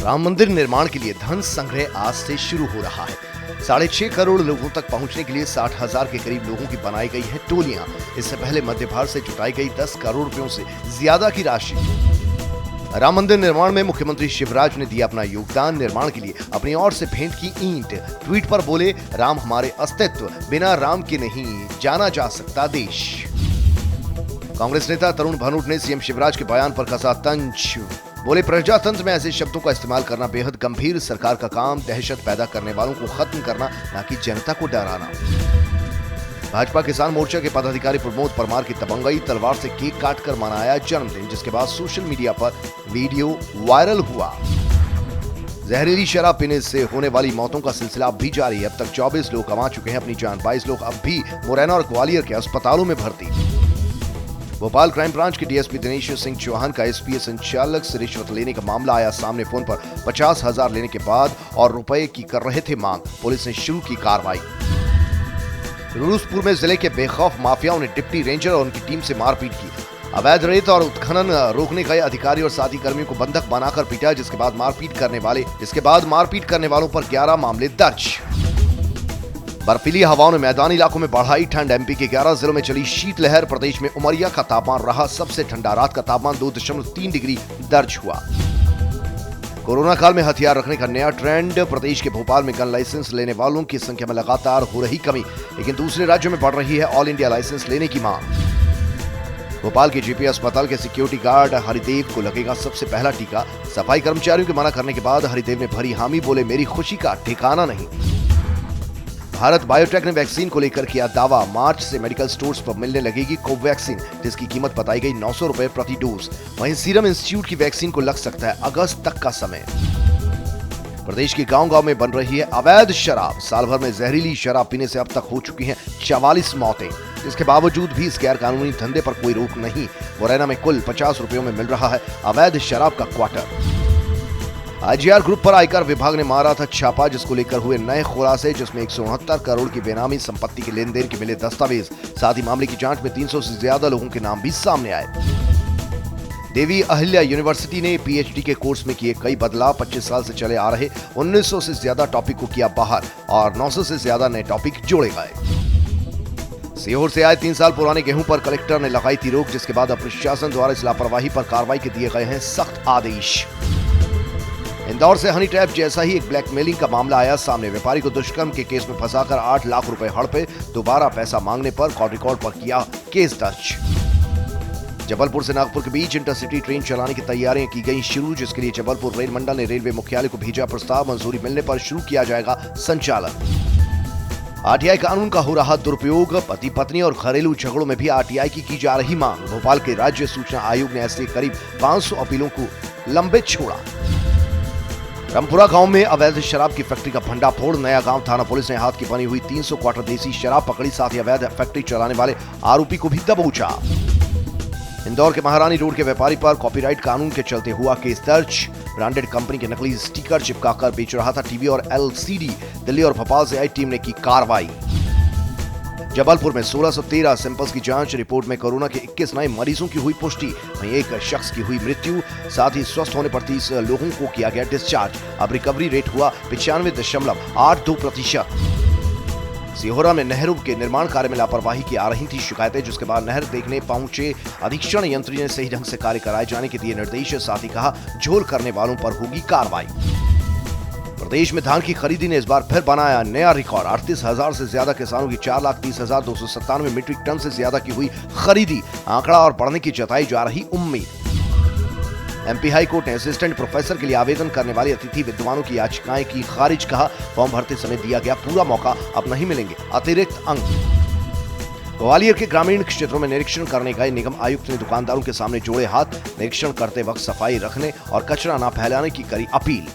राम मंदिर निर्माण के लिए धन संग्रह आज से शुरू हो रहा है। 6.5 करोड़ लोगों तक पहुंचने के लिए 60,000 के करीब लोगों की बनाई गई है टोलियां। इससे पहले मध्य भारत से जुटाई गई 10 करोड़ रुपयों से ज्यादा की राशि। राम मंदिर निर्माण में मुख्यमंत्री शिवराज ने दिया अपना योगदान। निर्माण के लिए अपनी ओर से भेंट की ईंट। ट्वीट पर बोले, राम हमारे अस्तित्व, बिना राम के नहीं जाना जा सकता देश। कांग्रेस नेता तरुण भानोट ने सीएम शिवराज के बयान पर कसा तंज। बोले, प्रजातंत्र में ऐसे शब्दों का इस्तेमाल करना बेहद गंभीर। सरकार का काम दहशत पैदा करने वालों को खत्म करना, न कि जनता को डराना। भाजपा किसान मोर्चा के पदाधिकारी प्रमोद परमार की तबंगई, तलवार से केक काटकर मनाया जन्मदिन, जिसके बाद सोशल मीडिया पर वीडियो वायरल हुआ। जहरीली शराब पीने से होने वाली मौतों का सिलसिला अब भी जारी है। अब तक 24 लोग गंवा चुके हैं अपनी जान। 22 लोग अब भी मुरैना और ग्वालियर के अस्पतालों में भर्ती। भोपाल क्राइम ब्रांच के डीएसपी दिनेश सिंह चौहान का एसपीएस संचालक से रिश्वत लेने का मामला आया सामने। फोन पर 50,000 लेने के बाद और रुपए की कर रहे थे मांग। पुलिस ने शुरू की कार्रवाई। रूसपुर में जिले के बेखौफ माफियाओं ने डिप्टी रेंजर और उनकी टीम से मारपीट की। अवैध रेत और उत्खनन रोकने गए अधिकारी और साथी कर्मियों को बंधक बनाकर पीटा, जिसके बाद मारपीट करने वालों पर 11 मामले दर्ज। बर्फीली हवाओं ने मैदानी इलाकों में बढ़ाई ठंड। एमपी के 11 जिलों में चली शीतलहर। प्रदेश में उमरिया का तापमान रहा सबसे ठंडा। रात का तापमान 2.3 डिग्री दर्ज हुआ। कोरोना काल में हथियार रखने का नया ट्रेंड। प्रदेश के भोपाल में गन लाइसेंस लेने वालों की संख्या में लगातार हो रही कमी, लेकिन दूसरे राज्यों में बढ़ रही है ऑल इंडिया लाइसेंस लेने की मांग। भोपाल के जेपी अस्पताल के सिक्योरिटी गार्ड हरिदेव को लगेगा सबसे पहला टीका। सफाई कर्मचारियों के मना करने के बाद हरिदेव ने भरी हामी। बोले, मेरी खुशी का ठिकाना नहीं। भारत बायोटेक ने वैक्सीन को लेकर किया दावा। मार्च से मेडिकल स्टोर्स पर मिलने लगेगी कोवैक्सीन, जिसकी कीमत बताई गई 900 रुपए प्रति डोज। वहीं सीरम इंस्टीट्यूट की वैक्सीन को लग सकता है अगस्त तक का समय। प्रदेश के गांव-गांव में बन रही है अवैध शराब। साल भर में जहरीली शराब पीने से अब तक हो चुकी हैं 44 मौतें। इसके बावजूद भी इस गैर कानूनी धंधे पर कोई रोक नहीं। मुरैना में कुल 50 रुपयों में मिल रहा है अवैध शराब का क्वार्टर। आईजीआर ग्रुप पर आयकर विभाग ने मारा था छापा, जिसको लेकर हुए नए खुलासे, जिसमें 169 करोड़ की बेनामी संपत्ति के लेन देन के मिले दस्तावेज। साथ ही मामले की जांच में 300 से ज्यादा लोगों के नाम भी सामने आए। देवी अहिल्या यूनिवर्सिटी ने पीएचडी के कोर्स में किए कई बदलाव। 25 साल से चले आ रहे 1900 से ज्यादा टॉपिक को किया बाहर और 900 से ज्यादा नए टॉपिक जोड़े गए। सीहोर से आए 3 साल पुराने गेहूं पर कलेक्टर ने लगाई थी रोक, जिसके बाद अब प्रशासन द्वारा इस लापरवाही पर कार्रवाई के दिए गए हैं सख्त आदेश। इंदौर से हनी ट्रैप जैसा ही एक ब्लैकमेलिंग का मामला आया सामने। व्यापारी को दुष्कर्म के केस में फंसाकर 8 लाख रुपए हड़पे। दोबारा पैसा मांगने पर कॉल रिकॉर्ड पर किया केस दर्ज। जबलपुर से नागपुर के बीच इंटरसिटी ट्रेन चलाने की तैयारियां की गई शुरू, जिसके लिए जबलपुर रेल मंडल ने रेलवे मुख्यालय को भेजा प्रस्ताव। मंजूरी मिलने पर शुरू किया जाएगा संचालन। आरटीआई कानून का हो रहा दुरुपयोग। पति पत्नी और घरेलू झगड़ों में भी आरटीआई की जा रही मांग। भोपाल के राज्य सूचना आयोग ने ऐसे करीब 500 अपीलों को लंबित छोड़ा। रामपुरा गांव में अवैध शराब की फैक्ट्री का भंडाफोड़। नया गांव थाना पुलिस ने हाथ की बनी हुई 300 क्वार्टर देसी शराब पकड़ी। साथ ही अवैध फैक्ट्री चलाने वाले आरोपी को भी दबोचा। इंदौर के महारानी रोड के व्यापारी पर कॉपीराइट कानून के चलते हुआ केस दर्ज। ब्रांडेड कंपनी के नकली स्टिकर चिपकाकर बेच रहा था टीवी और एलसीडी। दिल्ली और भोपाल से आई टीम ने की कार्रवाई। जबलपुर में 1613 सैंपल्स की जांच। रिपोर्ट में कोरोना के 21 नए मरीजों की हुई पुष्टि। वहीं एक शख्स की हुई मृत्यु। साथ ही स्वस्थ होने पर 30 लोगों को किया गया डिस्चार्ज। अब रिकवरी रेट हुआ 95.82%। सिहोरा में नहरों के निर्माण कार्य में लापरवाही की आ रही थी शिकायतें, जिसके बाद नहर देखने पहुंचे अधीक्षण यंत्री ने सही ढंग से कार्य कराए जाने के दिए निर्देश। साथ ही कहा, झोल करने वालों पर होगी कार्रवाई। प्रदेश में धान की खरीदी ने इस बार फिर बनाया नया रिकॉर्ड। 38,000 से ज्यादा किसानों की 4,30,297 मीट्रिक टन से ज्यादा की हुई खरीदी। आंकड़ा और बढ़ने की जताई जा रही उम्मीद। एमपी हाई कोर्ट ने असिस्टेंट प्रोफेसर के लिए आवेदन करने वाले अतिथि विद्वानों की याचिकाएं की खारिज। कहा, फॉर्म भरते समय दिया गया पूरा मौका, अब नहीं मिलेंगे अतिरिक्त अंक। ग्वालियर के ग्रामीण क्षेत्रों में निरीक्षण करने गए निगम आयुक्त ने दुकानदारों के सामने जोड़े हाथ। निरीक्षण करते वक्त सफाई रखने और कचरा न फैलाने की करी अपील।